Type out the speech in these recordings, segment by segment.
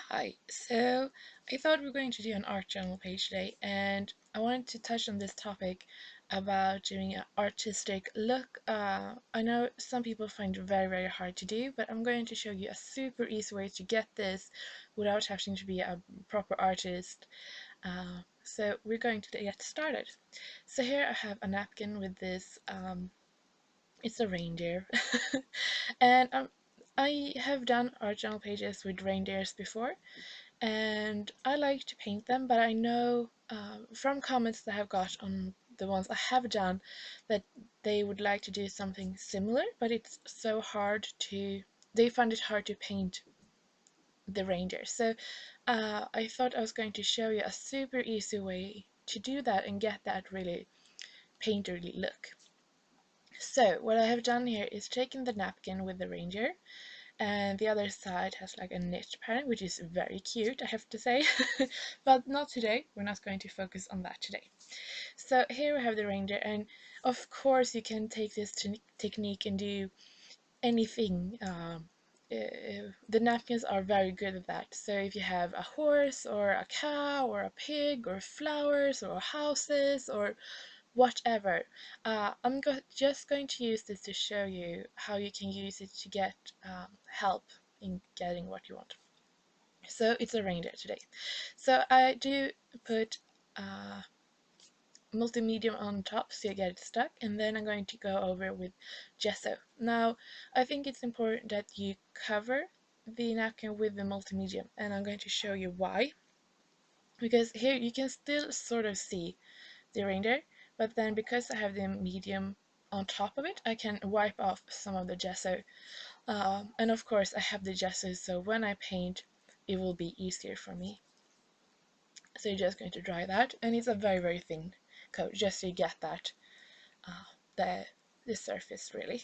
Hi, so I thought we were going to do an art journal page today, and I wanted to touch on this topic about doing an artistic look. I know some people find it very, very hard to do, but I'm going to show you a super easy way to get this without having to be a proper artist. So we're going to get started. So here I have a napkin with this, it's a reindeer, and I have done art journal pages with reindeers before, and I like to paint them, but I know from comments that I've got on the ones I have done that they would like to do something similar, but it's so hard to, they find it hard to paint the reindeer. So I thought I was going to show you a super easy way to do that and get that really painterly look. So what I have done here is taken the napkin with the reindeer, and the other side has like a knit pattern, which is very cute, I have to say. But not today, we're not going to focus on that today. So here we have the reindeer, and of course you can take this technique and do anything. The napkins are very good at that. So if you have a horse or a cow or a pig or flowers or houses or whatever. Just going to use this to show you how you can use it to get help in getting what you want. So it's a reindeer today. So I do put uh, multi-medium on top so you get it stuck, and then I'm going to go over with gesso. Now I think it's important that you cover the napkin with the multi-medium, and I'm going to show you why. Because here you can still sort of see the reindeer, but then because I have the medium on top of it, I can wipe off some of the gesso. And of course I have the gesso, so when I paint it will be easier for me. So you're just going to dry that, and it's a very, very thin coat, just so you get that, the, the surface really.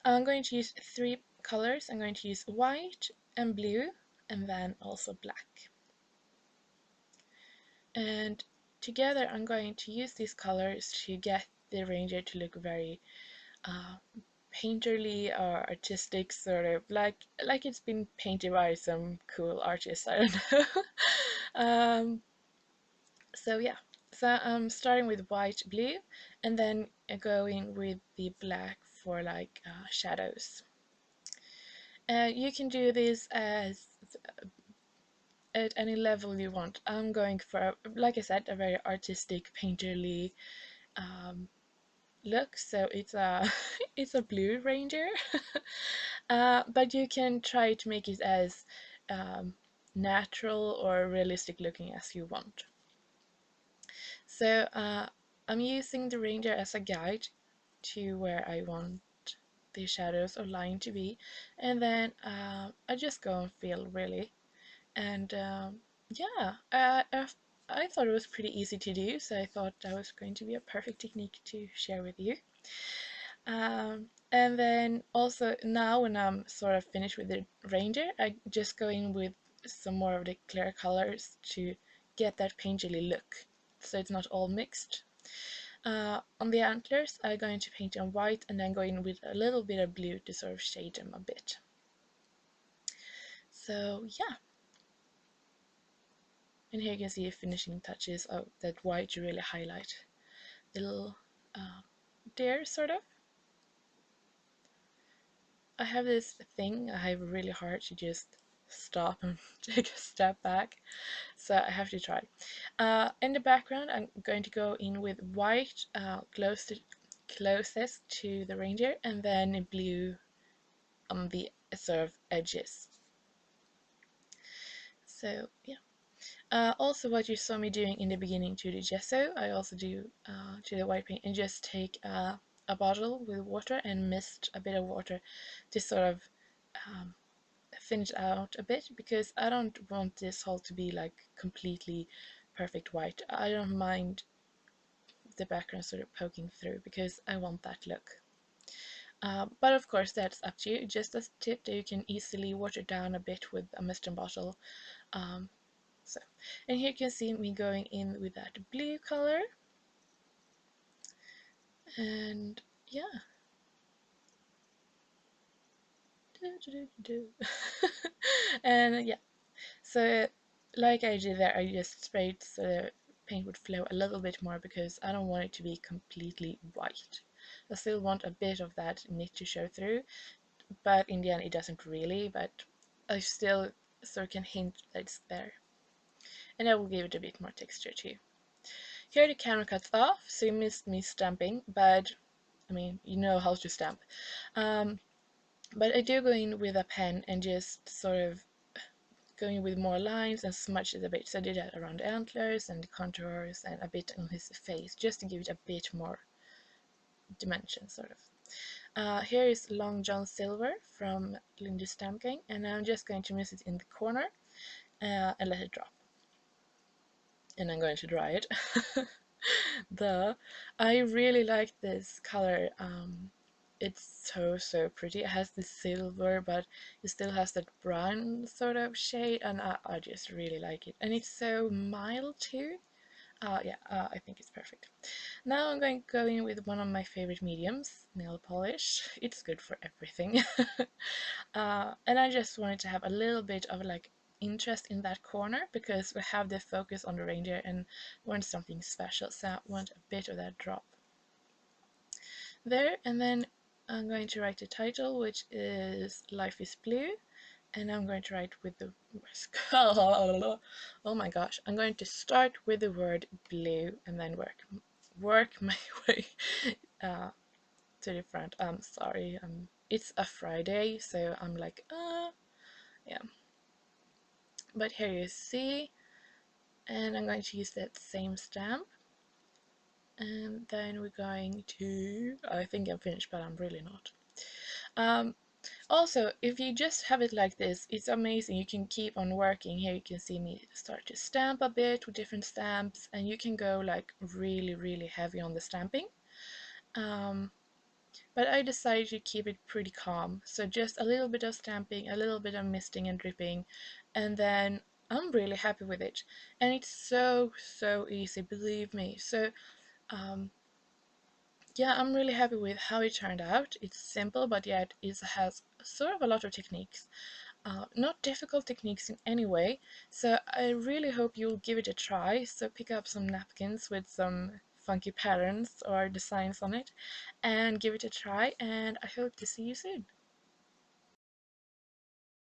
I'm going to use three colors. I'm going to use white and blue, and then also black. And together I'm going to use these colors to get the reindeer to look very uh, painterly or artistic, sort of like it's been painted by some cool artist. I don't know. So yeah, so I'm starting with white, blue, and then going with the black for like shadows. You can do this as at any level you want. I'm going for, like I said, a very artistic, painterly um, look. So it's a it's a blue reindeer, but you can try to make it as um, natural or realistic looking as you want. So I'm using the reindeer as a guide to where I want the shadows or line to be, and then I just go and feel really. And yeah, I thought it was pretty easy to do, so I thought that was going to be a perfect technique to share with you. And then also now when I'm sort of finished with the reindeer, I just go in with some more of the clear colors to get that painterly look, so it's not all mixed. On the antlers, I'm going to paint on white and then go in with a little bit of blue to sort of shade them a bit. So yeah, and here you can see the finishing touches of that white to really highlight the little deer, sort of. I have this thing, I have really hard to just stop and take a step back, so I have to try. In the background, I'm going to go in with white closest to the reindeer, and then blue on the sort of edges. So yeah. Also, what you saw me doing in the beginning to the gesso, I also do to the white paint, and just take a bottle with water and mist a bit of water to sort of um, thin it out a bit, because I don't want this whole to be like completely perfect white. I don't mind the background sort of poking through because I want that look. But of course that's up to you. Just a tip that you can easily water down a bit with a mist bottle. Um, so, and here you can see me going in with that blue color, and yeah. And yeah, So like I did there, I just sprayed so the paint would flow a little bit more because I don't want it to be completely white. I still want a bit of that knit to show through, but in the end it doesn't really, but I still sort of can hint that it's there. And I will give it a bit more texture too. Here the camera cuts off, so you missed me stamping, but I mean, you know how to stamp. Um, but I do go in with a pen and just sort of going with more lines and smudge it a bit. So I did that around the antlers and the contours and a bit on his face, just to give it a bit more dimension, sort of. Here is Long John Silver from Lindy Stamp Gang, and I'm just going to mix it in the corner and let it drop. And I'm going to dry it. I really like this color. It's so pretty. It has the silver, but it still has that brown sort of shade, and I just really like it. And it's so mild too. Yeah, I think it's perfect. Now I'm going to go in with one of my favorite mediums, nail polish. It's good for everything. And I just wanted to have a little bit of like interest in that corner because we have the focus on the reindeer and want something special, so I want a bit of that drop there. And then I'm going to write the title, which is Life is Blue, and I'm going to write with the oh my gosh, I'm going to start with the word blue and then work my way uh, to the front. I'm sorry, it's a Friday, so I'm like yeah, but here you see, and I'm going to use that same stamp, and then we're going to, I think I'm finished, but I'm really not. Also, if you just have it like this, it's amazing. You can keep on working. Here you can see me start to stamp a bit with different stamps, and you can go like really heavy on the stamping. But I decided to keep it pretty calm. So just a little bit of stamping, a little bit of misting and dripping, and then I'm really happy with it. And it's so easy, believe me. So um, yeah, I'm really happy with how it turned out. It's simple, but yet it has sort of a lot of techniques. Not difficult techniques in any way, so I really hope you'll give it a try. So pick up some napkins with some funky patterns or designs on it and give it a try, and I hope to see you soon.